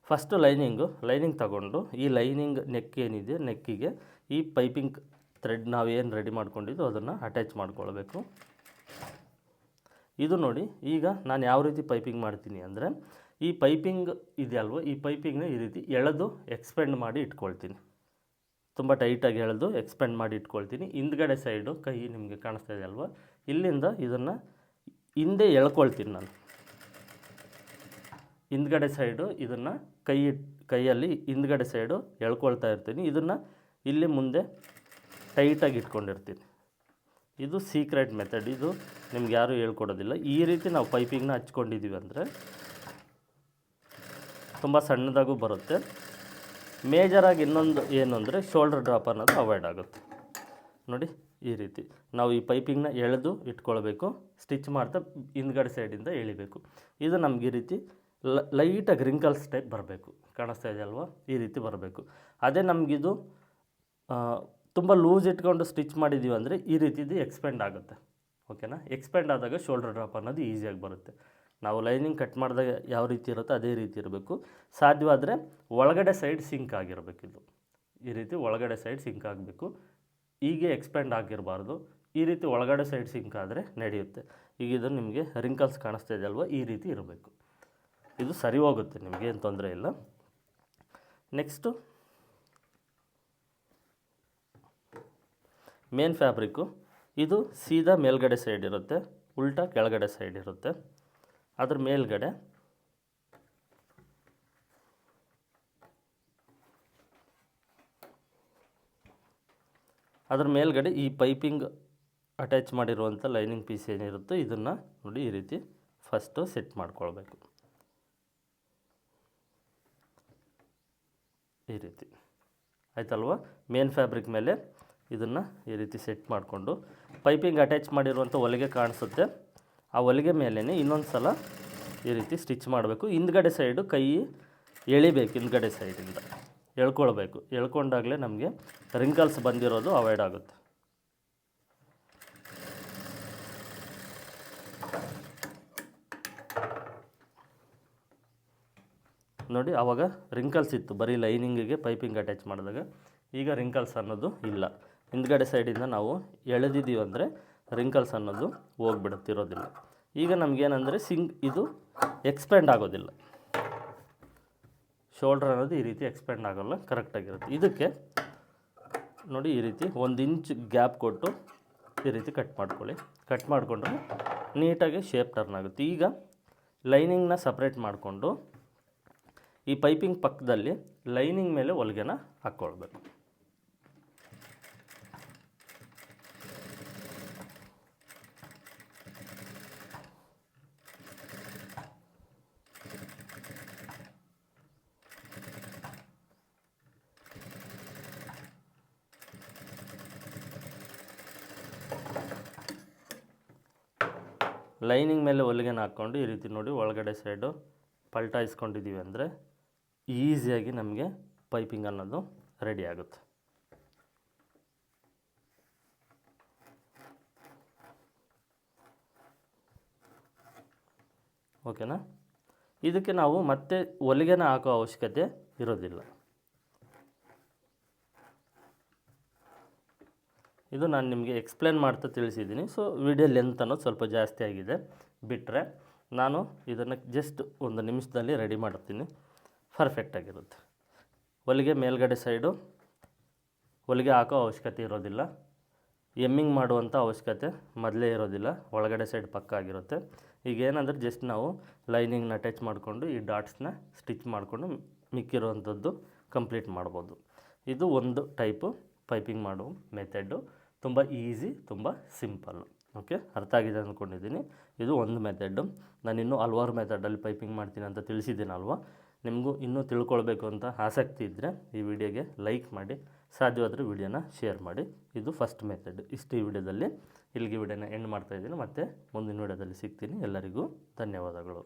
Speaker 1: ಫಸ್ಟು ಲೈನಿಂಗ್ ತಗೊಂಡು ಈ ಲೈನಿಂಗ್ ನೆಕ್ ಏನಿದೆ ನೆಕ್ಕಿಗೆ ಈ ಪೈಪಿಂಗ್ ಥ್ರೆಡ್ ನಾವೇನು ರೆಡಿ ಮಾಡ್ಕೊಂಡಿದ್ದು ಅದನ್ನು ಅಟ್ಯಾಚ್ ಮಾಡ್ಕೊಳ್ಬೇಕು. ಇದು ನೋಡಿ, ಈಗ ನಾನು ಯಾವ ರೀತಿ ಪೈಪಿಂಗ್ ಮಾಡ್ತೀನಿ ಅಂದರೆ, ಈ ಪೈಪಿಂಗ್ ಇದೆಯಲ್ವ, ಈ ಪೈಪಿಂಗ್ನ ಈ ರೀತಿ ಎಳೆದು ಎಕ್ಸ್ಪೆಂಡ್ ಮಾಡಿ ಇಟ್ಕೊಳ್ತೀನಿ. ತುಂಬ ಟೈಟಾಗಿ ಎಳೆದು ಎಕ್ಸ್ಪೆಂಡ್ ಮಾಡಿ ಇಟ್ಕೊಳ್ತೀನಿ. ಹಿಂದ್ಗಡೆ ಸೈಡು ಕೈ ನಿಮಗೆ ಕಾಣಿಸ್ತಾ ಇದೆ ಅಲ್ವ, ಇಲ್ಲಿಂದ ಇದನ್ನು ಹಿಂದೆ ಎಳ್ಕೊಳ್ತೀನಿ ನಾನು. ಹಿಂದ್ಗಡೆ ಸೈಡು ಇದನ್ನು ಕೈಯಲ್ಲಿ ಹಿಂದ್ಗಡೆ ಸೈಡು ಎಳ್ಕೊಳ್ತಾ ಇರ್ತೀನಿ. ಇದನ್ನು ಇಲ್ಲಿ ಮುಂದೆ ಟೈಟಾಗಿ ಇಟ್ಕೊಂಡಿರ್ತೀನಿ. ಇದು ಸೀಕ್ರೆಟ್ ಮೆಥಡ್, ಇದು ನಿಮ್ಗೆ ಯಾರೂ ಹೇಳ್ಕೊಡೋದಿಲ್ಲ. ಈ ರೀತಿ ನಾವು ಪೈಪಿಂಗ್ನ ಹಚ್ಕೊಂಡಿದ್ದೀವಿ ಅಂದರೆ ತುಂಬ ಸಣ್ಣದಾಗೂ ಬರುತ್ತೆ. ಮೇಜರಾಗಿ ಇನ್ನೊಂದು ಏನು ಅಂದರೆ ಶೋಲ್ಡರ್ ಡ್ರಾಪ್ ಅನ್ನೋದು ಅವಾಯ್ಡ್ ಆಗುತ್ತೆ. ನೋಡಿ, ಈ ರೀತಿ ನಾವು ಈ ಪೈಪಿಂಗ್ನ ಎಳೆದು ಇಟ್ಕೊಳ್ಬೇಕು. ಸ್ಟಿಚ್ ಮಾಡ್ತಾ ಹಿಂದ್ಗಡೆ ಸೈಡಿಂದ ಎಳಿಬೇಕು. ಇದು ನಮ್ಗೆ ಈ ರೀತಿ ಲೈಟಾಗಿ ರಿಂಕಲ್ಸ್ ಟೈಪ್ ಬರಬೇಕು. ಕಾಣಿಸ್ತಾ ಇದೆ ಅಲ್ವಾ, ಈ ರೀತಿ ಬರಬೇಕು. ಅದೇ ನಮಗಿದು ತುಂಬ ಲೂಸ್ ಇಟ್ಕೊಂಡು ಸ್ಟಿಚ್ ಮಾಡಿದ್ದೀವಿ ಅಂದರೆ ಈ ರೀತಿದು ಎಕ್ಸ್ಪೆಂಡ್ ಆಗುತ್ತೆ. ಓಕೆನಾ? ಎಕ್ಸ್ಪೆಂಡ್ ಆದಾಗ ಶೋಲ್ಡರ್ ಡ್ರಾಪ್ ಅನ್ನೋದು ಈಸಿಯಾಗಿ ಬರುತ್ತೆ. ನಾವು ಲೈನಿಂಗ್ ಕಟ್ ಮಾಡಿದಾಗ ಯಾವ ರೀತಿ ಇರುತ್ತೋ ಅದೇ ರೀತಿ ಇರಬೇಕು. ಸಾಧ್ಯವಾದರೆ ಒಳಗಡೆ ಸೈಡ್ ಸಿಂಕ್ ಆಗಿರಬೇಕು. ಇದು ಈ ರೀತಿ ಒಳಗಡೆ ಸೈಡ್ ಸಿಂಕ್ ಆಗಬೇಕು. ಹೀಗೆ ಎಕ್ಸ್ಪೆಂಡ್ ಆಗಿರಬಾರ್ದು. ಈ ರೀತಿ ಒಳಗಡೆ ಸೈಡ್ ಸಿಂಕ್ ಆದರೆ ನಡೆಯುತ್ತೆ. ಈಗ ಇದು ನಿಮಗೆ ರಿಂಕಲ್ಸ್ ಕಾಣಿಸ್ತಾ ಇದೆ ಅಲ್ವ, ಈ ರೀತಿ ಇರಬೇಕು. ಇದು ಸರಿ ಹೋಗುತ್ತೆ, ನಿಮಗೆ ಏನು ತೊಂದರೆ ಇಲ್ಲ. Next main fabric. ಇದು ಸೀದಾ ಮೇಲ್ಗಡೆ ಸೈಡ್ ಇರುತ್ತೆ, ಉಲ್ಟಾ ಕೆಳಗಡೆ ಸೈಡ್ ಇರುತ್ತೆ. ಅದ್ರ ಮೇಲ್ಗಡೆ ಈ ಪೈಪಿಂಗ್ ಅಟ್ಯಾಚ್ ಮಾಡಿರುವಂಥ ಲೈನಿಂಗ್ ಪೀಸ್ ಏನಿರುತ್ತೆ ಇದನ್ನು ನೋಡಿ ಈ ರೀತಿ ಫಸ್ಟು ಸೆಟ್ ಮಾಡ್ಕೊಳ್ಬೇಕು. ಈ ರೀತಿ ಆಯ್ತಲ್ವ. ಮೇನ್ ಫ್ಯಾಬ್ರಿಕ್ ಮೇಲೆ ಇದನ್ನು ಈ ರೀತಿ ಸೆಟ್ ಮಾಡಿಕೊಂಡು ಪೈಪಿಂಗ್ ಅಟ್ಯಾಚ್ ಮಾಡಿರುವಂಥ ಹೊಲಿಗೆ ಕಾಣಿಸುತ್ತೆ, ಆ ಹೊಲಿಗೆ ಮೇಲೇ ಇನ್ನೊಂದು ಸಲ ಈ ರೀತಿ ಸ್ಟಿಚ್ ಮಾಡಬೇಕು. ಹಿಂದ್ಗಡೆ ಸೈಡು ಕೈ ಎಳಿಬೇಕು, ಹಿಂದ್ಗಡೆ ಸೈಡಿಂದ ಎಳ್ಕೊಳ್ಬೇಕು. ಎಳ್ಕೊಂಡಾಗಲೇ ನಮಗೆ ರಿಂಕಲ್ಸ್ ಬಂದಿರೋದು ಅವಾಯ್ಡ್ ಆಗುತ್ತೆ. ನೋಡಿ, ಆವಾಗ ರಿಂಕಲ್ಸ್ ಇತ್ತು ಬರೀ ಲೈನಿಂಗಿಗೆ ಪೈಪಿಂಗ್ ಅಟ್ಯಾಚ್ ಮಾಡಿದಾಗ. ಈಗ ರಿಂಕಲ್ಸ್ ಅನ್ನೋದು ಇಲ್ಲ. ಹಿಂದ್ಗಡೆ ಸೈಡಿಂದ ನಾವು ಎಳೆದಿದ್ದೀವಿ ಅಂದರೆ ರಿಂಕಲ್ಸ್ ಅನ್ನೋದು ಹೋಗ್ಬಿಡುತ್ತಿರೋದಿಲ್ಲ. ಈಗ ನಮಗೇನೆಂದರೆ ಇದು ಎಕ್ಸ್ಪೆಂಡ್ ಆಗೋದಿಲ್ಲ. ಶೋಲ್ಡ್ರ್ ಅನ್ನೋದು ಈ ರೀತಿ ಎಕ್ಸ್ಪೆಂಡ್ ಆಗೋಲ್ಲ, ಕರೆಕ್ಟಾಗಿರುತ್ತೆ. ಇದಕ್ಕೆ ನೋಡಿ ಈ ರೀತಿ 1 ಇಂಚ್ ಗ್ಯಾಪ್ ಕೊಟ್ಟು ಈ ರೀತಿ ಕಟ್ ಮಾಡ್ಕೊಳ್ಳಿ. ಕಟ್ ಮಾಡಿಕೊಂಡ್ರೆ ನೀಟಾಗಿ ಶೇಪ್ ಟರ್ನ್ ಆಗುತ್ತೆ. ಈಗ ಲೈನಿಂಗ್ನ ಸಪ್ರೇಟ್ ಮಾಡಿಕೊಂಡು ಈ ಪೈಪಿಂಗ್ ಪಕ್ಕದಲ್ಲಿ ಲೈನಿಂಗ್ ಮೇಲೆ ಹೊಲಿಗೆನ ಹಾಕ್ಕೊಳ್ಬೇಕು. ಲೈನಿಂಗ್ ಮೇಲೆ ಹೊಲಿಗೆನ ಹಾಕ್ಕೊಂಡು ಈ ರೀತಿ ನೋಡಿ ಒಳಗಡೆ ಸೈಡು ಪಲ್ಟಾಯಿಸ್ಕೊಂಡಿದ್ದೀವಿ ಅಂದರೆ ಈಸಿಯಾಗಿ ನಮಗೆ ಪೈಪಿಂಗ್ ಅನ್ನೋದು ರೆಡಿ ಆಗುತ್ತೆ. ಓಕೆನಾ? ಇದಕ್ಕೆ ನಾವು ಮತ್ತೆ ಹೊಲಿಗೆನ ಹಾಕೋ ಅವಶ್ಯಕತೆ ಇರೋದಿಲ್ಲ. ಇದು ನಾನು ನಿಮಗೆ ಎಕ್ಸ್ಪ್ಲೇನ್ ಮಾಡ್ತಾ ತಿಳಿಸಿದ್ದೀನಿ. ಸೊ ವಿಡಿಯೋ ಲೆಂತ್ ಅನ್ನೋದು ಸ್ವಲ್ಪ ಜಾಸ್ತಿ ಆಗಿದೆ. ಬಿಟ್ಟರೆ ನಾನು ಇದನ್ನು ಜಸ್ಟ್ 1 ನಿಮಿಷದಲ್ಲಿ ರೆಡಿ ಮಾಡ್ತೀನಿ, ಪರ್ಫೆಕ್ಟಾಗಿರುತ್ತೆ. ಹೊಲಿಗೆ ಮೇಲ್ಗಡೆ ಸೈಡು ಹೊಲಿಗೆ ಹಾಕೋ ಅವಶ್ಯಕತೆ ಇರೋದಿಲ್ಲ. ಎಮ್ಮಿಂಗ್ ಮಾಡುವಂಥ ಅವಶ್ಯಕತೆ ಮೊದಲೇ ಇರೋದಿಲ್ಲ. ಒಳಗಡೆ ಸೈಡ್ ಪಕ್ಕ ಆಗಿರುತ್ತೆ. ಈಗ ಏನಂದರೆ ಜಸ್ಟ್ ನಾವು ಲೈನಿಂಗ್ನ ಅಟ್ಯಾಚ್ ಮಾಡಿಕೊಂಡು ಈ ಡಾಟ್ಸ್ನ ಸ್ಟಿಚ್ ಮಾಡಿಕೊಂಡು ಮಿಕ್ಕಿರುವಂಥದ್ದು ಕಂಪ್ಲೀಟ್ ಮಾಡ್ಬೋದು. ಇದು ಒಂದು ಟೈಪು ಪೈಪಿಂಗ್ ಮಾಡೋ ಮೆಥಡು. ತುಂಬ ಈಸಿ, ತುಂಬ ಸಿಂಪಲ್ಲು. ಓಕೆ, ಅರ್ಥ ಆಗಿದೆ ಅಂದ್ಕೊಂಡಿದ್ದೀನಿ. ಇದು ಒಂದು ಮೆಥಡು. ನಾನು ಇನ್ನೂ ಹಲವಾರು ಮೆಥಡಲ್ಲಿ ಪೈಪಿಂಗ್ ಮಾಡ್ತೀನಿ ಅಂತ ತಿಳಿಸಿದ್ದೀನಲ್ವ. ನಿಮಗೂ ಇನ್ನೂ ತಿಳ್ಕೊಳ್ಬೇಕು ಅಂತ ಆಸಕ್ತಿ ಇದ್ದರೆ ಈ ವಿಡಿಯೋಗೆ ಲೈಕ್ ಮಾಡಿ, ಸಾಧ್ಯವಾದರೆ ವಿಡಿಯೋನ ಶೇರ್ ಮಾಡಿ. ಇದು ಫಸ್ಟ್ ಮೆಥಡ್. ಇಷ್ಟು ಈ ವಿಡಿಯೋದಲ್ಲಿ ಇಲ್ಲಿಗೆ ವಿಡಿಯೋನ ಎಂಡ್ ಮಾಡ್ತಾಯಿದ್ದೀನಿ. ಮತ್ತು ಮುಂದಿನ ವಿಡಿಯೋದಲ್ಲಿ ಸಿಗ್ತೀನಿ. ಎಲ್ಲರಿಗೂ ಧನ್ಯವಾದಗಳು.